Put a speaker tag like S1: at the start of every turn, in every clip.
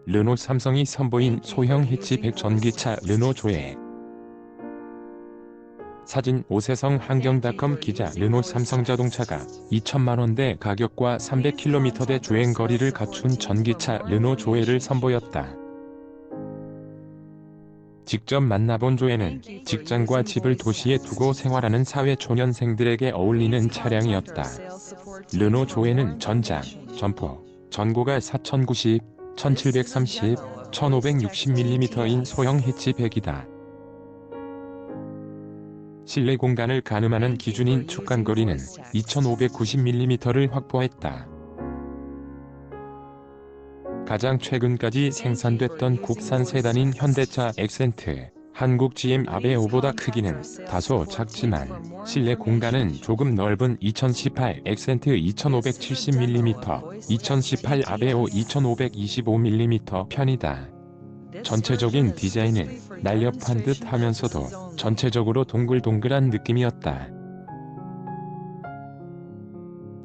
S1: 르노 삼성이 선보인 소형 해치백 전기차 르노 조에. 사진 오세성 환경닷컴 기자. 르노 삼성자동차가 2천만원대 가격과 300km대 주행거리를 갖춘 전기차 르노 조에를 선보였다. 직접 만나본 조에는 직장과 집을 도시에 두고 생활하는 사회초년생들에게 어울리는 차량이었다. 르노 조에는 전장, 전포, 전고가 4090, 1730, 1560mm인 소형 해치백이다. 실내 공간을 가늠하는 기준인 축간거리는 2590mm를 확보했다. 가장 최근까지 생산됐던 국산 세단인 현대차 엑센트, 한국 GM 아베오보다 크기는 다소 작지만 실내 공간은 조금 넓은 2018 엑센트 2570mm, 2018 아베오 2525mm 편이다. 전체적인 디자인은 날렵한 듯 하면서도 전체적으로 동글동글한 느낌이었다.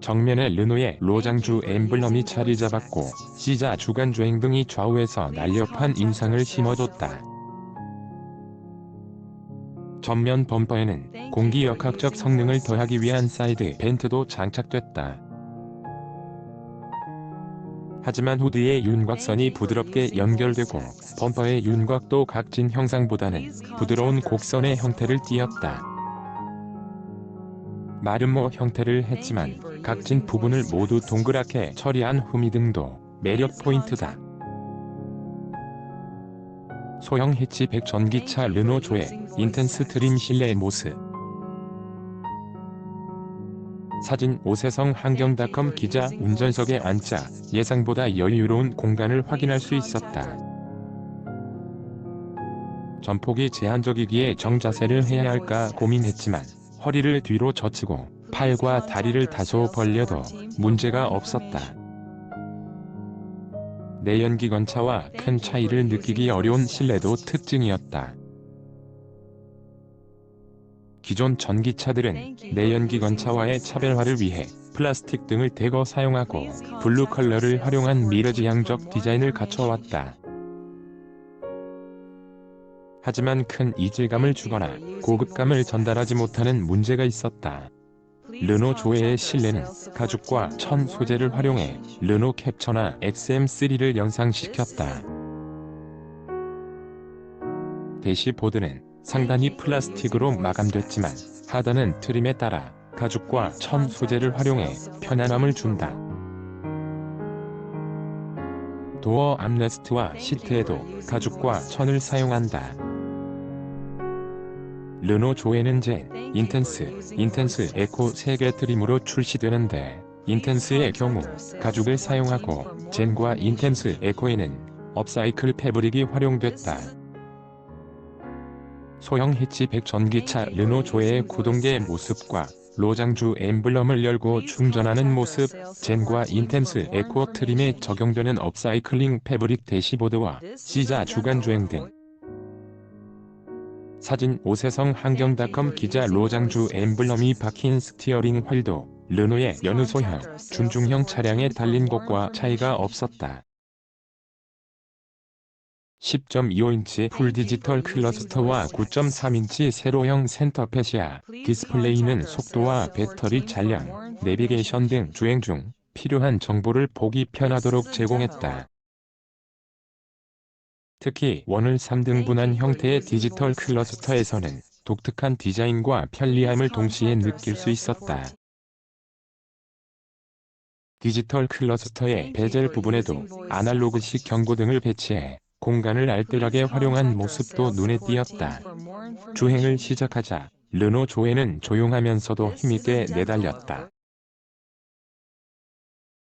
S1: 정면에 르노의 로장주 엠블럼이 자리 잡았고 C자 주간주행 등이 좌우에서 날렵한 인상을 심어줬다. 전면 범퍼에는 공기역학적 성능을 더하기 위한 사이드 벤트도 장착됐다. 하지만 후드의 윤곽선이 부드럽게 연결되고 범퍼의 윤곽도 각진 형상보다는 부드러운 곡선의 형태를 띠었다. 마름모 형태를 했지만 각진 부분을 모두 동그랗게 처리한 후미등도 매력 포인트다. 소형 해치백 전기차 르노 조의 인텐스 트림 실내 모습. 사진 오세성 환경닷컴 기자. 운전석에 앉자 예상보다 여유로운 공간을 확인할 수 있었다. 전폭이 제한적이기에 정자세를 해야 할까 고민했지만 허리를 뒤로 젖히고 팔과 다리를 다소 벌려도 문제가 없었다. 내연기관차와 큰 차이를 느끼기 어려운 실내도 특징이었다. 기존 전기차들은 내연기관차와의 차별화를 위해 플라스틱 등을 대거 사용하고 블루 컬러를 활용한 미러지향적 디자인을 갖춰왔다. 하지만 큰 이질감을 주거나 고급감을 전달하지 못하는 문제가 있었다. 르노 조에의 실내는 가죽과 천 소재를 활용해 르노 캡처나 XM3를 연상시켰다. 대시보드는 상단이 플라스틱으로 마감됐지만 하단은 트림에 따라 가죽과 천 소재를 활용해 편안함을 준다. 도어 암레스트와 시트에도 가죽과 천을 사용한다. 르노 조에는 젠, 인텐스, 에코 3개 트림으로 출시되는데 인텐스의 경우 가죽을 사용하고 젠과 인텐스 에코에는 업사이클 패브릭이 활용됐다. 소형 해치백 전기차 르노 조에의 구동계의 모습과 로장주 엠블럼을 열고 충전하는 모습, 젠과 인텐스 에코 트림에 적용되는 업사이클링 패브릭 대시보드와 C자 주간주행 등. 사진 오세성 환경닷컴 기자. 로장주 엠블럼이 박힌 스티어링 휠도 르노의 여느 소형, 준중형 차량에 달린 것과 차이가 없었다. 10.25인치 풀 디지털 클러스터와 9.3인치 세로형 센터페시아 디스플레이는 속도와 배터리 잔량, 내비게이션 등 주행 중 필요한 정보를 보기 편하도록 제공했다. 특히 원을 3등분한 형태의 디지털 클러스터에서는 독특한 디자인과 편리함을 동시에 느낄 수 있었다. 디지털 클러스터의 베젤 부분에도 아날로그식 경고등을 배치해 공간을 알뜰하게 활용한 모습도 눈에 띄었다. 주행을 시작하자 르노 조에는 조용하면서도 힘있게 내달렸다.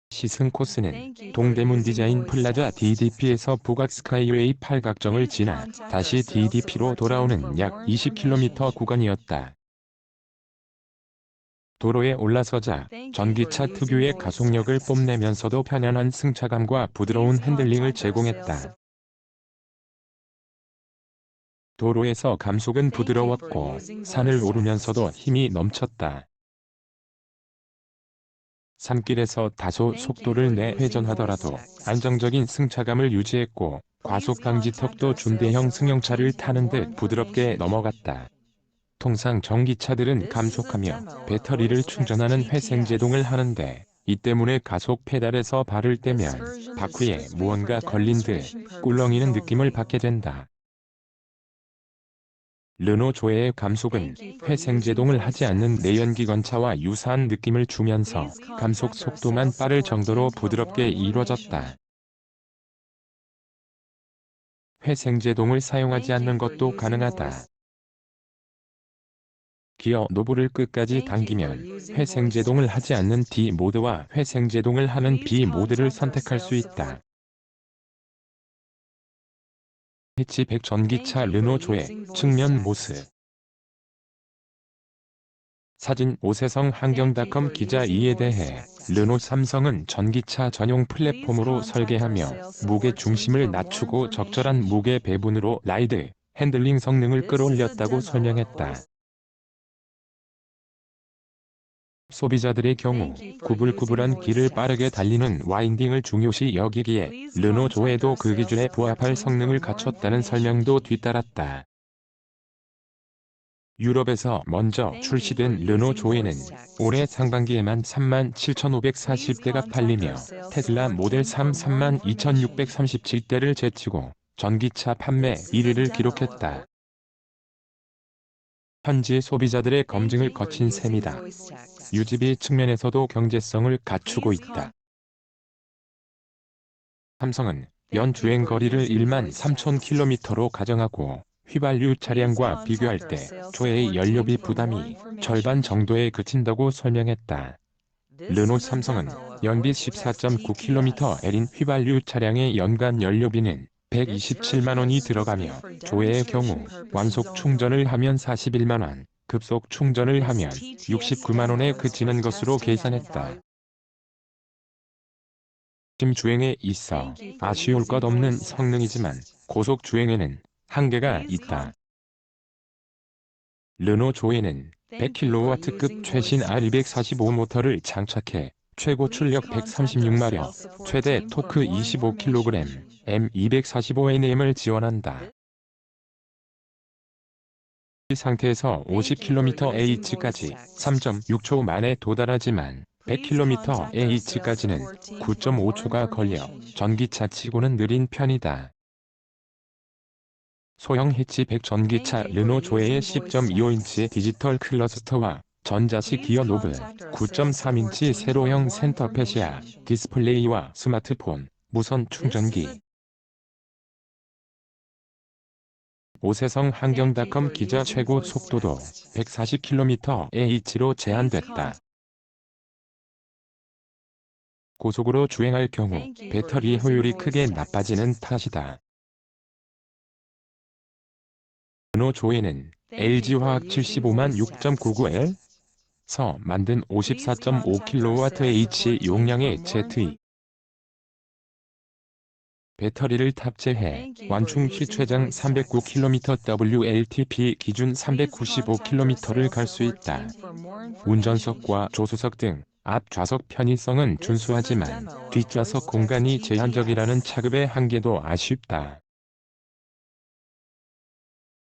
S1: 시승 코스는 동대문 디자인 플라자 DDP에서 북악 스카이웨이 팔각정을 지나 다시 DDP로 돌아오는 약 20km 구간이었다. 도로에 올라서자 전기차 특유의 가속력을 뽐내면서도 편안한 승차감과 부드러운 핸들링을 제공했다. 도로에서 감속은 부드러웠고 산을 오르면서도 힘이 넘쳤다. 산길에서 다소 속도를 내 회전하더라도 안정적인 승차감을 유지했고 과속 방지턱도 중대형 승용차를 타는 듯 부드럽게 넘어갔다. 통상 전기차들은 감속하며 배터리를 충전하는 회생제동을 하는데 이 때문에 가속 페달에서 발을 떼면 바퀴에 무언가 걸린 듯 꿀렁이는 느낌을 받게 된다. 르노 조에의 감속은 회생제동을 하지 않는 내연기관차와 유사한 느낌을 주면서 감속 속도만 빠를 정도로 부드럽게 이루어졌다. 회생제동을 사용하지 않는 것도 가능하다. 기어 노브를 끝까지 당기면 회생제동을 하지 않는 D 모드와 회생제동을 하는 B 모드를 선택할 수 있다. 해치백 전기차 르노 조의 측면 모습. 사진 오세성 환경닷컴 기자. 이에 대해 르노 삼성은 전기차 전용 플랫폼으로 설계하며 무게 중심을 낮추고 적절한 무게 배분으로 라이드, 핸들링 성능을 끌어올렸다고 설명했다. 소비자들의 경우 구불구불한 길을 빠르게 달리는 와인딩을 중요시 여기기에 르노 조에도 그 기준에 부합할 성능을 갖췄다는 설명도 뒤따랐다. 유럽에서 먼저 출시된 르노 조에는 올해 상반기에만 37,540대가 팔리며 테슬라 모델 3 32,637대를 제치고 전기차 판매 1위를 기록했다. 현지 소비자들의 검증을 거친 셈이다. 유지비 측면에서도 경제성을 갖추고 있다. 삼성은 연 주행거리를 13,000km로 가정하고 휘발유 차량과 비교할 때 조의 연료비 부담이 절반 정도에 그친다고 설명했다. 르노 삼성은 연비 14.9kml인 휘발유 차량의 연간 연료비는 127만원이 들어가며 조의 경우 완속 충전을 하면 41만원, 급속 충전을 하면 69만원에 그치는 것으로 계산했다. 심 주행에 있어 아쉬울 것 없는 성능이지만 고속 주행에는 한계가 있다. 르노 조에는 100kW급 최신 R245 모터를 장착해 최고 출력 136마력, 최대 토크 25kg, M245Nm을 지원한다. 이 상태에서 50km/h까지 3.6초 만에 도달하지만 100km/h까지는 9.5초가 걸려 전기차치고는 느린 편이다. 소형 해치백 전기차 르노 조에의 10.25인치 디지털 클러스터와 전자식 기어 노브, 9.3인치 세로형 센터페시아 디스플레이와 스마트폰, 무선 충전기. 오세성 환경닷컴 기자. 최고 속도도 140km/h로 제한됐다. 고속으로 주행할 경우 배터리 효율이 크게 나빠지는 탓이다. 르노 조에는 LG화학 75만 6.99L서 만든 54.5kWh 용량의 ZE 배터리를 탑재해 완충 시 최장 309km WLTP 기준 395km를 갈 수 있다. 운전석과 조수석 등 앞 좌석 편의성은 준수하지만 뒷좌석 공간이 제한적이라는 차급의 한계도 아쉽다.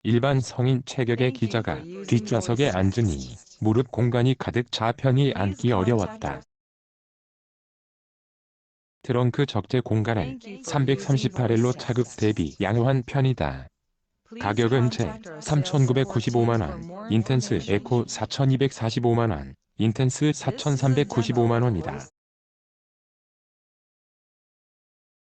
S1: 일반 성인 체격의 기자가 뒷좌석에 앉으니 무릎 공간이 가득 차 편히 앉기 어려웠다. 트렁크 적재 공간은 338L로 차급 대비 양호한 편이다. 가격은 제 3,995만원, 인텐스 에코 4,245만원, 인텐스 4,395만원이다.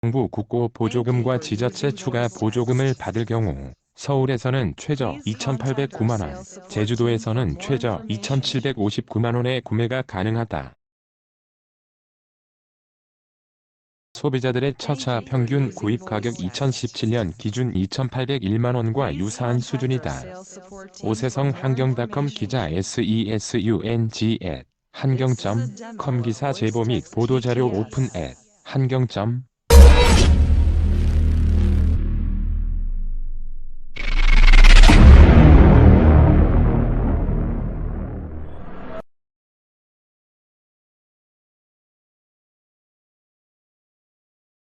S1: 정부 국고 보조금과 지자체 추가 보조금을 받을 경우 서울에서는 최저 2,809만원, 제주도에서는 최저 2,759만원에 구매가 가능하다. 소비자들의 첫차 평균 구입 가격 2017년 기준 2,801만원과 유사한 수준이다. 오세성 환경닷컴 기자. sesung@한경.com 기사 제보 및 보도자료 오픈 @한경.com